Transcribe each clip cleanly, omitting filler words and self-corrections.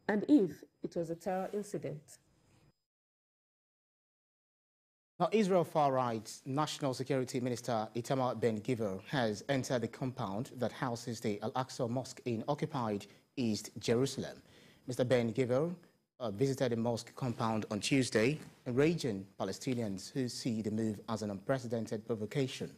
and if it was a terror incident. Now, Israel far-right National Security Minister Itamar Ben-Gvir has entered the compound that houses the Al-Aqsa Mosque in occupied East Jerusalem. Mr. Ben-Gvir visited the mosque compound on Tuesday, enraging Palestinians who see the move as an unprecedented provocation.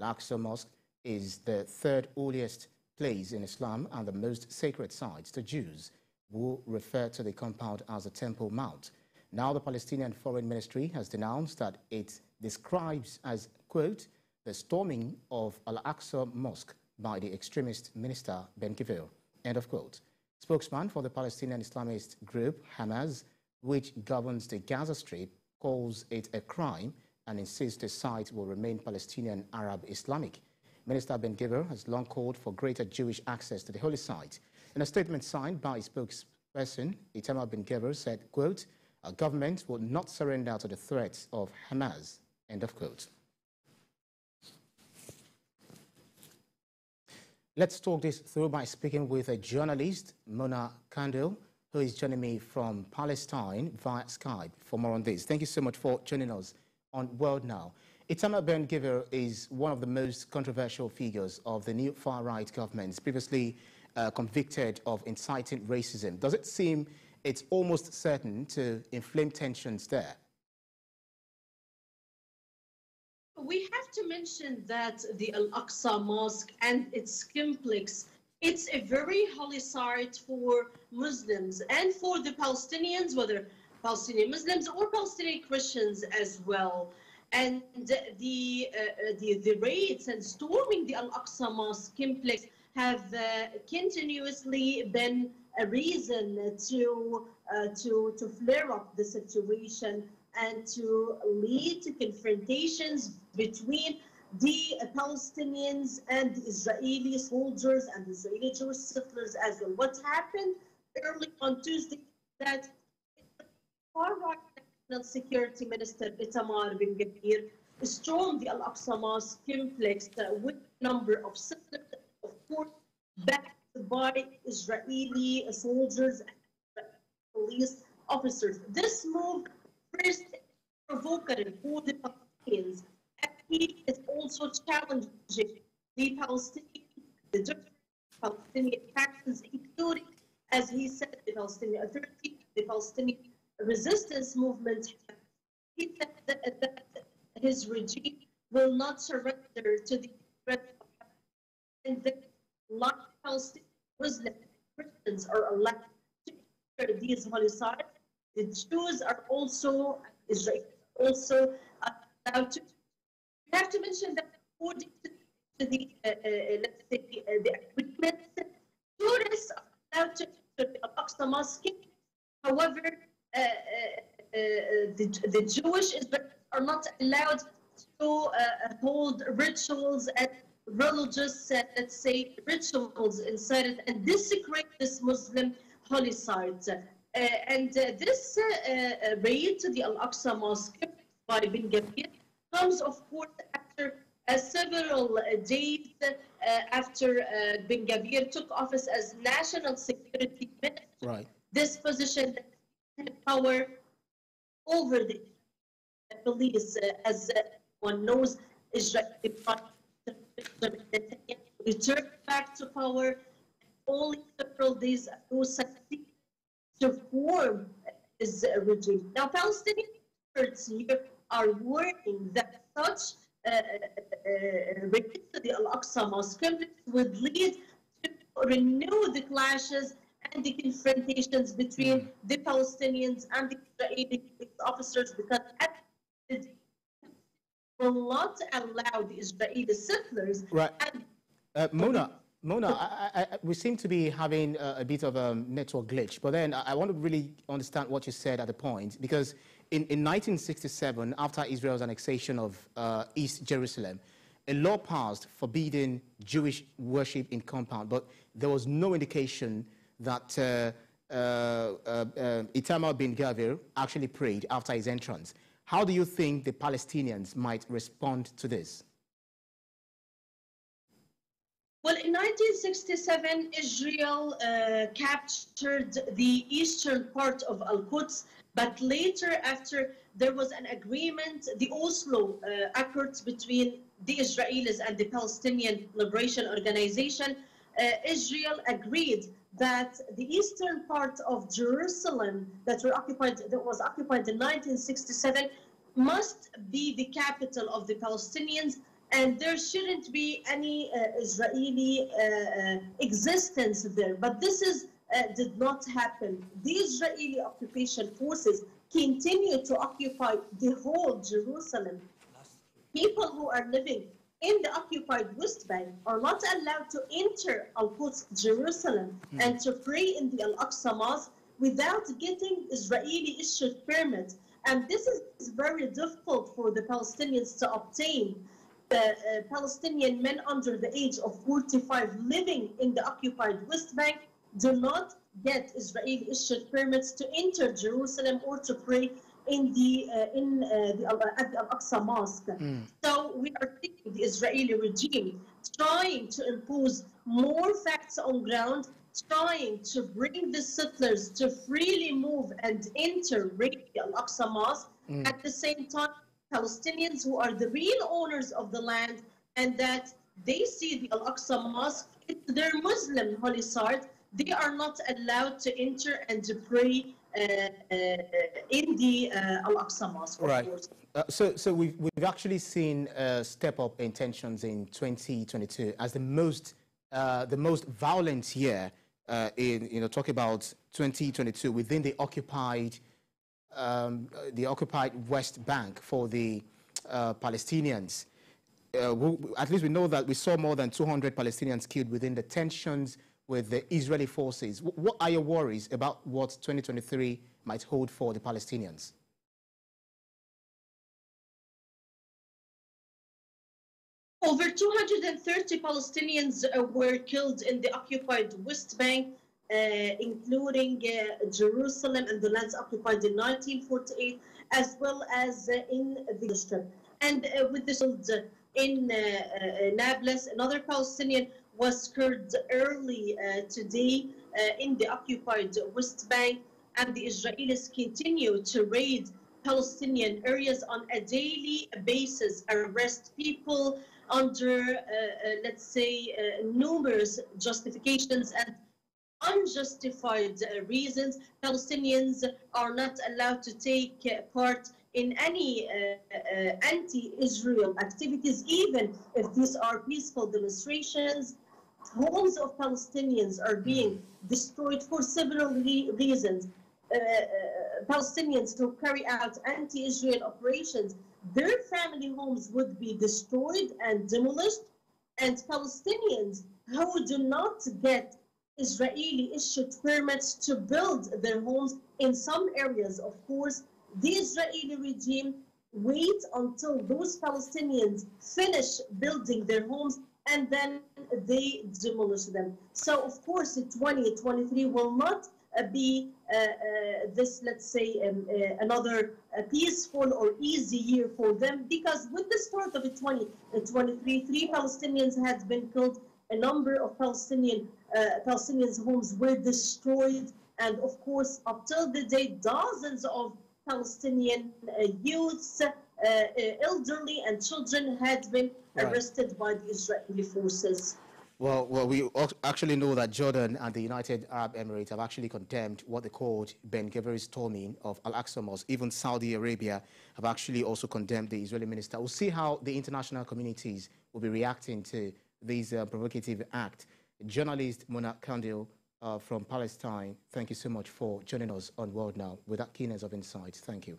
Al-Aqsa Mosque is the third holiest place in Islam and the most sacred site to Jews, who refer to the compound as the Temple Mount. Now the Palestinian Foreign Ministry has denounced that it describes as, quote, the storming of Al-Aqsa Mosque by the extremist minister Ben-Gvir, end of quote. Spokesman for the Palestinian Islamist group Hamas, which governs the Gaza Strip, calls it a crime and insists the site will remain Palestinian Arab Islamic. Minister Ben-Gvir has long called for greater Jewish access to the holy site. In a statement signed by spokesperson, Itamar Ben-Gvir said, quote, our government will not surrender to the threats of Hamas, end of quote. Let's talk this through by speaking with a journalist, Mona Kandil, who is joining me from Palestine via Skype for more on this. Thank you so much for joining us on World Now. Itamar Ben-Gvir is one of the most controversial figures of the new far-right governments, previously convicted of inciting racism. Does it seem it's almost certain to inflame tensions there? We have to mention that the Al-Aqsa Mosque and its complex, it's a very holy site for Muslims and for the Palestinians, whether Palestinian Muslims or Palestinian Christians as well. And the raids and storming the Al-Aqsa Mosque complex have continuously been a reason to flare up the situation and to lead to confrontations between the Palestinians and the Israeli soldiers and the Israeli Jewish settlers as well. What happened early on Tuesday that far-right National Security Minister Itamar Ben-Gvir stormed the Al-Aqsa Mosque complex with a number of settlers, of course, backed by Israeli soldiers and police officers. This move first provocative for the Palestinians, and he is also challenging the Palestinian factions, including, as he said, the Palestinian Authority, the Palestinian resistance movement. He said that his regime will not surrender to the threat of Hamas, and that like Palestinian Muslim Christians are allowed to enter these holy sites. The Jews are also, Israel also allowed to. We have to mention that according to the, let's say, the agreement, tourists are allowed to enter the Al-Aqsa Mosque. However, the Jewish Israelis are not allowed to hold rituals and religious, let's say, rituals inside it and desecrate this Muslim holy site. And this raid to the Al-Aqsa Mosque by Ben-Gvir comes, of course, after several days after Ben-Gvir took office as National Security Minister. Right. This position had power over the police, as one knows, Israeli Prime Minister returned back to power only several days ago, succeeded to form his regime. Now, Palestinian experts here are warning that such raids to the Al-Aqsa Mosque would lead to renew the clashes and the confrontations between the Palestinians and the Israeli officers, because it will not allow the Israeli settlers. Right. Mona, we seem to be having a bit of a network glitch, but then I want to really understand what you said at the point, because in 1967, after Israel's annexation of East Jerusalem, a law passed forbidding Jewish worship in compound, but there was no indication that Itamar Ben-Gvir actually prayed after his entrance. How do you think the Palestinians might respond to this? Well, in 1967, Israel captured the eastern part of Al-Quds, but later, after there was an agreement, the Oslo Accords between the Israelis and the Palestinian Liberation Organization, Israel agreed that the eastern part of Jerusalem that was occupied in 1967 must be the capital of the Palestinians, and there shouldn't be any Israeli existence there. But this did not happen. The Israeli occupation forces continue to occupy the whole Jerusalem. People who are living in the occupied West Bank are not allowed to enter Al-Quds, Jerusalem, and to pray in the Al-Aqsa Mosque without getting Israeli-issued permits. And this is very difficult for the Palestinians to obtain. The Palestinian men under the age of 45 living in the occupied West Bank do not get Israeli-issued permits to enter Jerusalem or to pray at the Al-Aqsa Mosque. So we are seeing the Israeli regime trying to impose more facts on ground, trying to bring the settlers to freely move and enter the Al-Aqsa Mosque. At the same time, Palestinians who are the real owners of the land, and that they see the Al-Aqsa Mosque, it's their Muslim holy site, they are not allowed to enter and to pray in the Al-Aqsa Mosque. Right. So we've actually seen step up in tensions in 2022 as the most violent year in talk about 2022 within the occupied West Bank for the Palestinians. At least we know that we saw more than 200 Palestinians killed within the tensions with the Israeli forces. What are your worries about what 2023 might hold for the Palestinians? Over 230 Palestinians were killed in the occupied West Bank, including Jerusalem and the lands occupied in 1948, as well as in the Gaza Strip. And with this in Nablus, another Palestinian was killed early today in the occupied West Bank, and the Israelis continue to raid Palestinian areas on a daily basis, arrest people under, let's say, numerous justifications and unjustified reasons. Palestinians are not allowed to take part in any anti-Israel activities, even if these are peaceful demonstrations. Homes of Palestinians are being destroyed for several reasons. Palestinians who carry out anti-Israel operations, their family homes would be destroyed and demolished, and Palestinians who do not get Israeli-issued permits to build their homes in some areas, of course, the Israeli regime wait until those Palestinians finish building their homes and then they demolish them. So, of course, 2023 will not be this, let's say, another peaceful or easy year for them, because with the start of 2023, 3 Palestinians had been killed, a number of Palestinians' homes were destroyed, and of course, up till the day, dozens of Palestinian youths, elderly and children had been arrested by the Israeli forces. Well, we actually know that Jordan and the United Arab Emirates have actually condemned what they called Ben-Gvir's storming of Al-Aqsa Mosque. Even Saudi Arabia have actually also condemned the Israeli minister. We'll see how the international communities will be reacting to this provocative act. Journalist Mona Kandil from Palestine, thank you so much for joining us on World Now with that keenness of insight. Thank you.